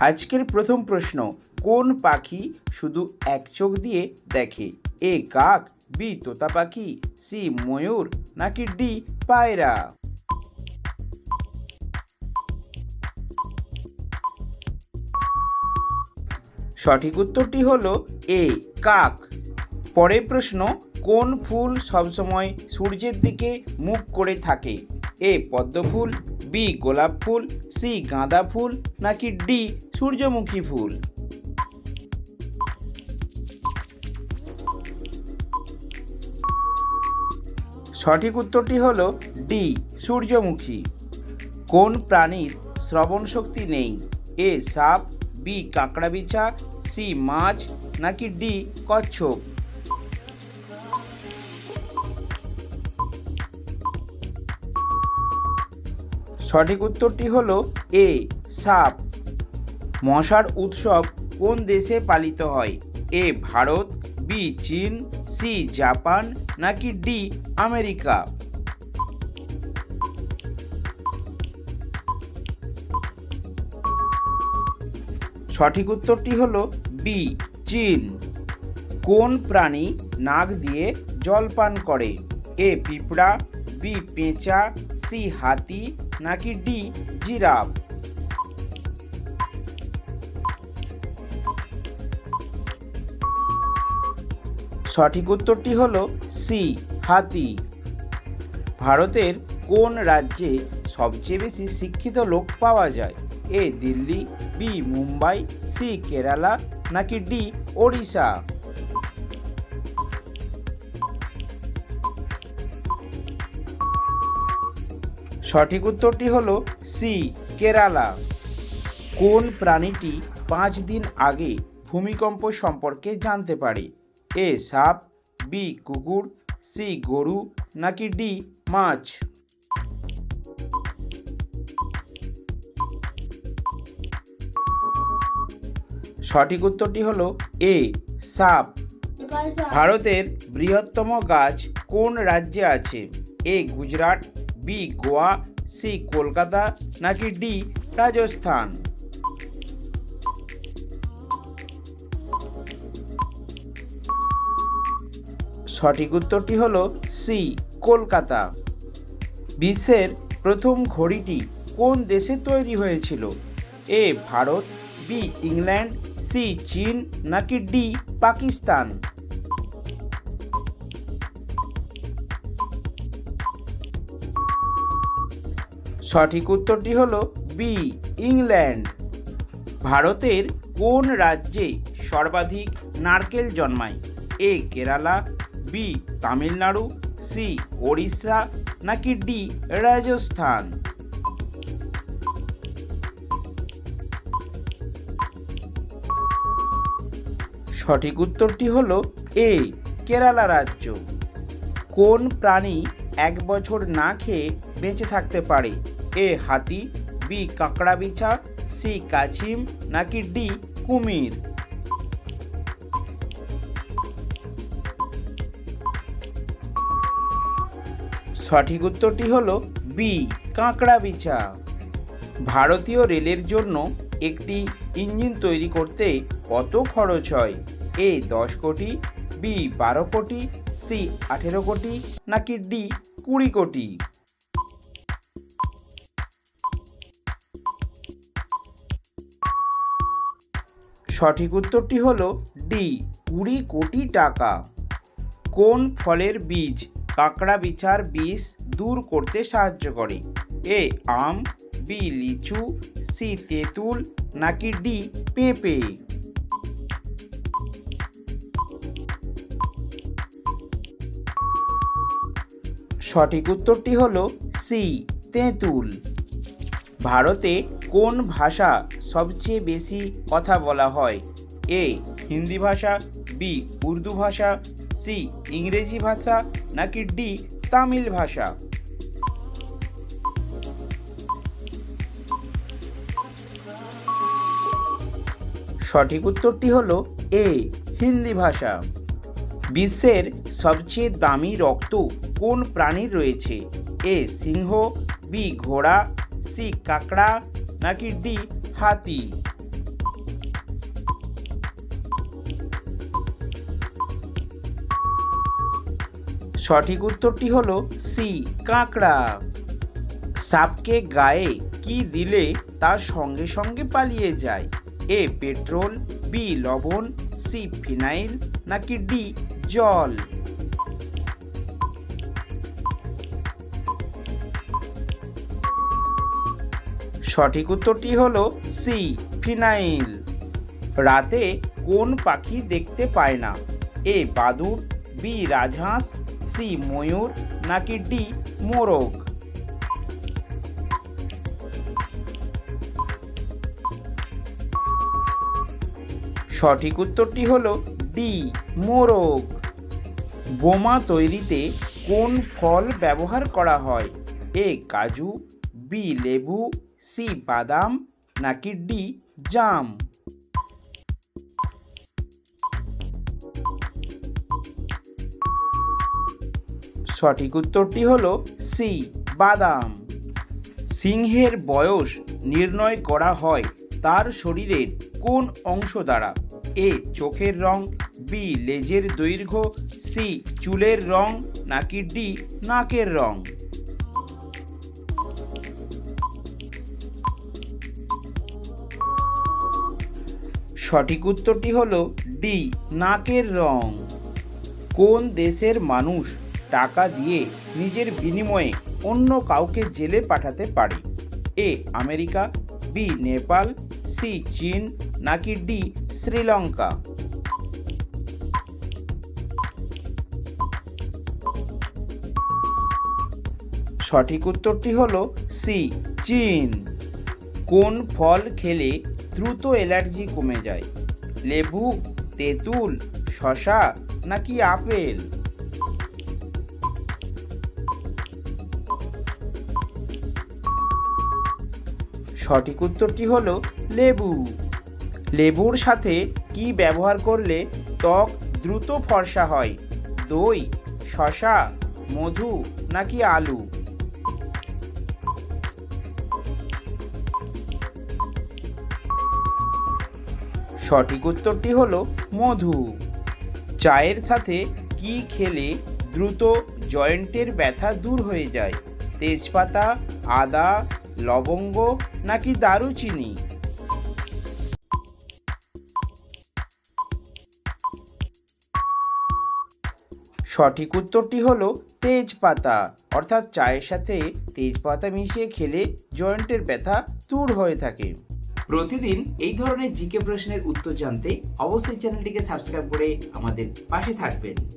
আজকের প্রথম প্রশ্ন, কোন পাখি শুধু এক চোখ দিয়ে দেখে? এ কাক, বি তোতা পাখি, সি ময়ূর, নাকি ডি পায়রা? সঠিক উত্তরটি হলো এ কাক। পরের প্রশ্ন, কোন ফুল সবসময় সূর্যের দিকে মুখ করে থাকে? এ পদ্ম ফুল, বি গোলাপ ফুল, সি গাঁদা ফুল, নাকি ডি সূর্যমুখী ফুল? সঠিক উত্তরটি হলো ডি সূর্যমুখী। কোন প্রাণীর শ্রবণ শক্তি নেই? এ সাপ, বি কাঁকড়াবিছা, সি মাছ, নাকি ডি কচ্ছপ? সঠিক উত্তরটি হলো এ সাপ। মশার উৎসব কোন দেশে পালিত হয়? এ ভারত, বি চীন, সি জাপান, নাকি ডি আমেরিকা? সঠিক উত্তরটি হলো বি চীন। কোন প্রাণী নাক দিয়ে জল পান করে? এ পিঁপড়া, বি পেঁচা, সি হাতি, নাকি ডি জিরাফ? সঠিক উত্তরটি হলো সি হাতি। ভারতের কোন রাজ্যে সবচেয়ে বেশি শিক্ষিত লোক পাওয়া যায়? এ দিল্লি, বি মুম্বাই, সি কেরালা, নাকি ডি ওড়িশা? সঠিক উত্তরটি হলো সি কেরালা। কোন প্রাণীটি 5 দিন আগে ভূমিকম্প সম্পর্কে জানতে পারে? এ সাপ, বি কুকুর, সি গরু, নাকি ডি মাছ? সঠিক উত্তরটি হলো এ সাপ। ভারতের বৃহত্তম গাছ কোন রাজ্যে আছে? এ গুজরাট, বি গোয়া, সি কলকাতা, নাকি ডি রাজস্থান? সঠিক উত্তরটি হলো সি কলকাতা। বিশ্বের প্রথম ঘড়িটি কোন দেশে তৈরি হয়েছিল? এ ভারত, বি ইংল্যান্ড, সি চীন, নাকি ডি পাকিস্তান? সঠিক উত্তরটি হলো বি ইংল্যান্ড। ভারতের কোন রাজ্যে সর্বাধিক নারকেল জন্মায়? এ কেরালা, বি তামিলনাড়ু, সি ওড়িশা, নাকি ডি রাজস্থান? সঠিক উত্তরটি হলো এ কেরালা রাজ্য। কোন প্রাণী 1 বছর না খেয়ে বেঁচে থাকতে পারে? এ হাতি, বি কাঁকড়াবিছা, সি কাছিম, নাকি ডি কুমির? সঠিক উত্তরটি হলো বি কাঁকড়াবিছা। ভারতীয় রেলের জন্য একটি ইঞ্জিন তৈরি করতে কত খরচ হয়? এ 10 কোটি, বি 12 কোটি, সি 18 কোটি, নাকি ডি 20 কোটি? সঠিক উত্তরটি হলো ডি 20 কোটি টাকা। কোন ফলের বীজ কাঁকড়াবিছার বিষ দূর করতে সাহায্য করে? এ আম, বি লিচু, সি তেঁতুল, নাকি ডি পেঁপে? সঠিক উত্তরটি হলো সি তেঁতুল। ভারতে কোন ভাষা সবচেয়ে বেশি কথা বলা হয়? এ হিন্দি ভাষা, বি উর্দু ভাষা, সি ইংরেজি ভাষা, নাকি ডি তামিল ভাষা? সঠিক উত্তরটি হলো এ হিন্দি ভাষা। বিশ্বের সবচেয়ে দামি রক্ত কোন প্রাণীর রয়েছে? এ সিংহ, বি ঘোড়া, সি কাঁকড়া, নাকি ডি হাতি? সঠিক উত্তরটি হলো সি, কাঁকড়া। সাপকে গায়ে কি দিলে তার সঙ্গে সঙ্গে পালিয়ে যায়? এ পেট্রোল, বি লবণ, সি ফিনাইল, নাকি ডি জল? সঠিক উত্তরটি হলো সি, ফিনাইল। রাতে কোন পাখি দেখতে পায় না? এ বাদুড়, বি রাজহাঁস, সি ময়ূর, নাকি ডি মোরগ? সঠিক উত্তরটি হলো ডি, মোরগ। বোমা তৈরিতে কোন ফল ব্যবহার করা হয়? এ কাজু, বি লেবু, সি বাদাম, নাকি ডি জাম? সঠিক উত্তরটি হলো সি, বাদাম। সিংহের বয়স নির্ণয় করা হয় তার শরীরের কোন অংশ দ্বারা? এ চোখের রং, বি লেজের দৈর্ঘ্য, সি চুলের রং, নাকি ডি নাকের রং? সঠিক উত্তরটি হলো ডি, নাকের রং। কোন দেশের মানুষ টাকা দিয়ে নিজের বিনিময়ে অন্য কাউকে জেলে পাঠাতে পারে? A America, B Nepal, C চীন, নাকি ডি শ্রীলঙ্কা? সঠিক উত্তরটি হলো সি, চীন। কোন ফল খেলে দ্রুত অ্যালার্জি কমে যায়? লেবু, তেঁতুল, শসা, নাকি আপেল? সঠিক উত্তরটি হলো লেবু। লেবুর সাথে কি ব্যবহার করলে ত্বক দ্রুত ফর্সা হয়? দই, শসা, মধু, নাকি আলু? সঠিক উত্তরটি হলো মধু। চায়ের সাথে কি খেলে দ্রুত জয়েন্টের ব্যথা দূর হয়ে যায়? তেজপাতা, আদা, লবঙ্গ, নাকি দারুচিনি? সঠিক উত্তরটি হলো তেজপাতা। অর্থাৎ চায়ের সাথে তেজপাতা মিশিয়ে খেলে জয়েন্টের ব্যথা দূর হয়ে থাকে। প্রতিদিন এই ধরনের জিকে প্রশ্নের উত্তর জানতে অবশ্যই চ্যানেলটিকে সাবস্ক্রাইব করে আমাদের পাশে থাকবেন।